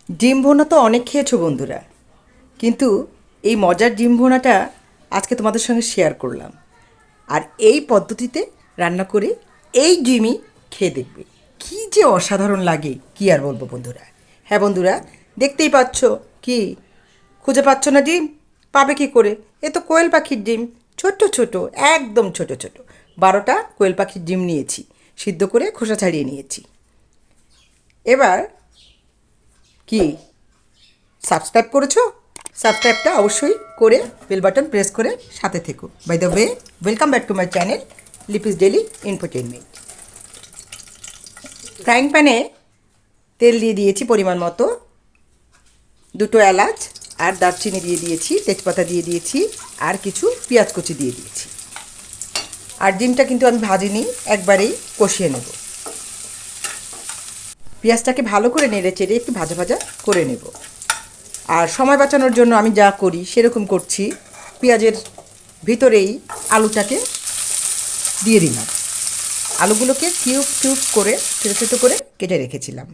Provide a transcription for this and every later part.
ডিম ভুনা তো অনেক খেয়েছো বন্ধুরা, কিন্তু এই মজার ডিম ভুনাটা আজকে তোমাদের সঙ্গে শেয়ার করলাম। আর এই পদ্ধতিতে রান্না করে এই ডিমই খেয়ে দেখবে, কী যে অসাধারণ লাগে কি আর বলবো বন্ধুরা। হ্যাঁ বন্ধুরা, দেখতেই পাচ্ছ, কি খুঁজে পাচ্ছ না ডিম? পাবে কি করে? এ তো কোয়েল পাখির ডিম, ছোট ছোট, একদম ছোট ছোট। 12টা কোয়েল পাখির ডিম নিয়েছি, সিদ্ধ করে খোসা ছাড়িয়ে নিয়েছি। এবার কি সাবস্ক্রাইব করেছো? সাবস্ক্রাইবটা অবশ্যই করে বেল বাটন প্রেস করে সাথে থেকো। By the way, welcome back to my channel Lipi's daily infotainment. Frying প্যানে তেল দিয়ে দিয়েছি পরিমাণ মতো, 2টো এলাচ আর দারচিনি দিয়ে দিয়েছি, তেজপাতা দিয়ে দিয়েছি, আর কিছু পেঁয়াজ কুচি দিয়ে দিয়েছি। আর ডিমটা কিন্তু আমি ভাজিনি, একবারেই কষিয়ে নেব। পেঁয়াজটাকে ভালো করে নেড়ে চেড়ে একটু ভাজা ভাজা করে নেব। আর সময় বাঁচানোর জন্য আমি যা করি সেরকম করছি, পেঁয়াজের ভিতরেই আলুটাকে দিয়ে দিলাম। আলুগুলোকে কিউব কিউব করে ছোটো ছোটো করে কেটে রেখেছিলাম।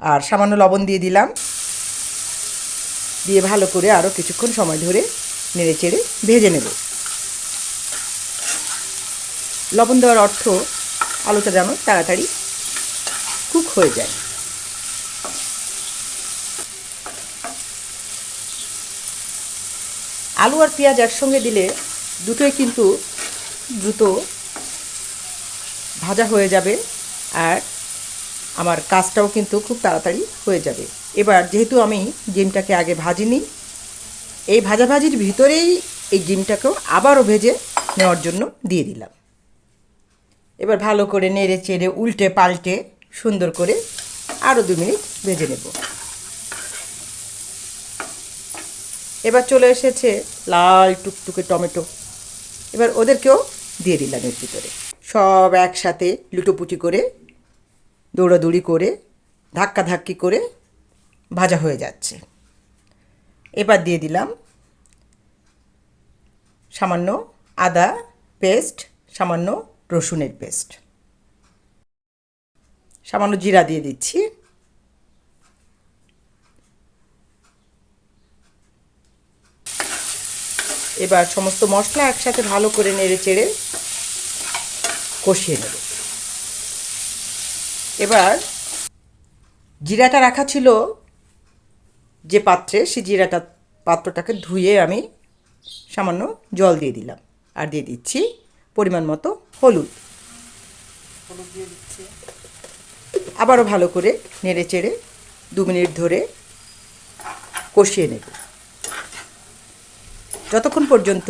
আর সামান্য লবণ দিয়ে দিলাম, দিয়ে ভালো করে আরও কিছুক্ষণ সময় ধরে নেড়ে চেড়ে ভেজে নেব। লবণ দেওয়ার অর্থ আলুটা যেন তাড়াতাড়ি কুক হয়ে যায়। আলু আর পেঁয়াজ একসঙ্গে দিলে দুটোই কিন্তু দ্রুত ভাজা হয়ে যাবে, আর আমার কাজটাও কিন্তু খুব তাড়াতাড়ি হয়ে যাবে। এবার যেহেতু আমি ডিমটাকে আগে ভাজিনি, এই ভাজাভাজির ভিতরেই এই ডিমটাকেও আবারও ভেজে নেওয়ার জন্য দিয়ে দিলাম। এবার ভালো করে নেড়ে চেড়ে উল্টে পাল্টে সুন্দর করে আরও 2 মিনিট ভেজে নেব। এবার চলে এসেছে লাল টুকটুকে টমেটো, এবার ওদেরকেও দিয়ে দিলাম এর ভিতরে। সব একসাথে লুটোপুটি করে, দৌড়াদৌড়ি করে, ধাক্কাধাক্কি করে ভাজা হয়ে যাচ্ছে। এবার দিয়ে দিলাম সামান্য আদা পেস্ট, সামান্য রসুনের পেস্ট, সামান্য জিরা দিয়ে দিচ্ছি। এবার সমস্ত মশলা একসাথে ভালো করে নেড়ে চেড়ে কষিয়ে নেব। এবার জিরাটা রাখা ছিল যে পাত্রে, সেই পাত্রটাকে ধুয়ে আমি সামান্য জল দিয়ে দিলাম। আর দিয়ে দিচ্ছি পরিমাণ মতো হলুদ দিয়ে দিচ্ছি। আবারও ভালো করে নেড়ে চেড়ে 2 মিনিট ধরে কষিয়ে নেব, যতক্ষণ পর্যন্ত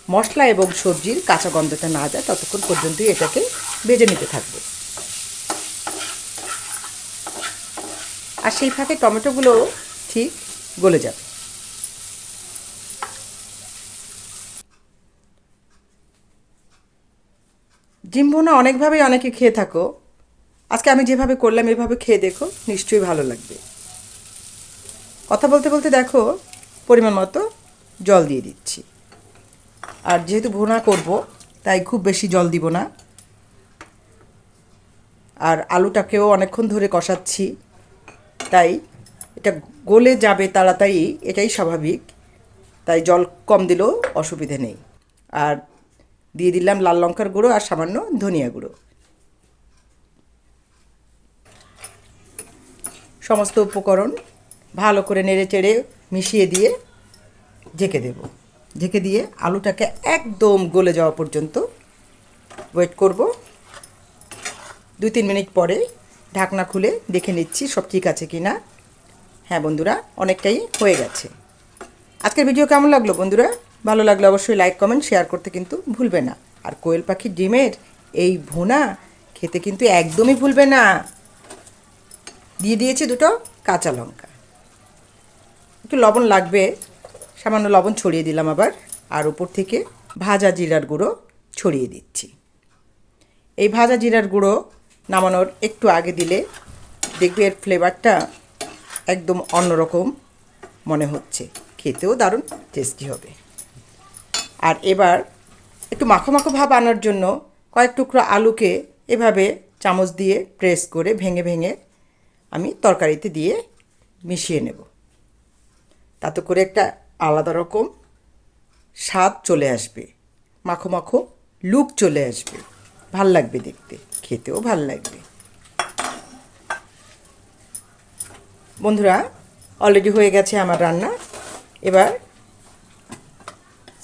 মশলা এবং সবজির কাঁচা গন্ধটা না যায় ততক্ষণ পর্যন্তই এটাকে ভেজে নিতে থাকবো। আর সেই ফাঁকে টমেটোগুলো ঠিক গলে যাবে। ডিম ভুনা অনেকভাবেই অনেকে খেয়ে থাকো, আজকে আমি যেভাবে করলাম এভাবে খেয়ে দেখো, নিশ্চয়ই ভালো লাগবে। কথা বলতে বলতে দেখো পরিমাণ মতো জল দিয়ে দিচ্ছি। আর যেহেতু ভুনা করব তাই খুব বেশি জল দিব না। আর আলুটাকেও অনেকক্ষণ ধরে কষাচ্ছি, তাই এটা গলে যাবে তাড়াতাড়ি, এটাই স্বাভাবিক, তাই জল কম দিলেও অসুবিধে নেই। আর দিয়ে দিলাম লাল লঙ্কার গুঁড়ো আর সামান্য ধনিয়া গুঁড়ো। সমস্ত উপকরণ ভালো করে নেড়ে চেড়ে মিশিয়ে দিয়ে ঢেকে দেব। ঢেকে দিয়ে আলুটাকে একদম গলে যাওয়া পর্যন্ত ওয়েট করব। 2-3 মিনিট পরে ঢাকনা খুলে দেখে নিচ্ছি সব ঠিক আছে কি না। হ্যাঁ বন্ধুরা, অনেকটাই হয়ে গেছে। আজকের ভিডিও কেমন লাগলো বন্ধুরা? ভালো লাগলে অবশ্যই লাইক কমেন্ট শেয়ার করতে কিন্তু ভুলবে না। আর কোয়েল পাখির ডিমের এই ভুনা খেতে কিন্তু একদমই ভুলবে না। দিয়ে দিয়েছি 2টো কাঁচা লঙ্কা, একটু লবণ লাগবে, সামান্য লবণ ছড়িয়ে দিলাম আবার। আর উপর থেকে ভাজা জিরার গুঁড়ো ছড়িয়ে দিচ্ছি। এই ভাজা জিরার গুঁড়ো নামানোর একটু আগে দিলে দেখবে এর ফ্লেভারটা একদম অন্যরকম মনে হচ্ছে, খেতেও দারুণ টেস্টি হবে। আর এবার একটু মাখো মাখো ভাব আনার জন্য কয়েক টুকরো আলুকে এভাবে চামচ দিয়ে প্রেস করে ভেঙে ভেঙে আমি তরকারিতে দিয়ে মিশিয়ে নেব। তাতে করে একটা আলাদা রকম স্বাদ চলে আসবে, মাখো মাখো লুক চলে আসবে, ভাল লাগবে দেখতে, খেতেও ভাল লাগবে। বন্ধুরা, অলরেডি হয়ে গেছে আমার রান্না। এবার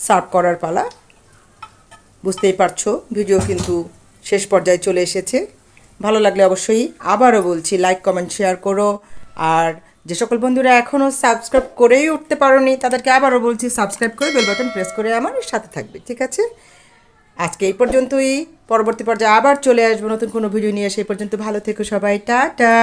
সার্ভ করার পালা। বুঝতেই পারছো ভিডিও কিন্তু শেষ পর্যায়ে চলে এসেছে। ভালো লাগলে অবশ্যই আবারও বলছি লাইক কমেন্ট শেয়ার করো। আর যে সকল বন্ধুরা এখনও সাবস্ক্রাইব করেই উঠতে পারোনি তাদেরকে আবারও বলছি সাবস্ক্রাইব করে বেল বাটন প্রেস করে আমার সাথে থাকবে, ঠিক আছে? আজকে এই পর্যন্তই। পরবর্তী পর্যায়ে আবার চলে আসবো নতুন কোনো ভিডিও নিয়ে। সেই পর্যন্ত ভালো থেকো সবাই, টাটা।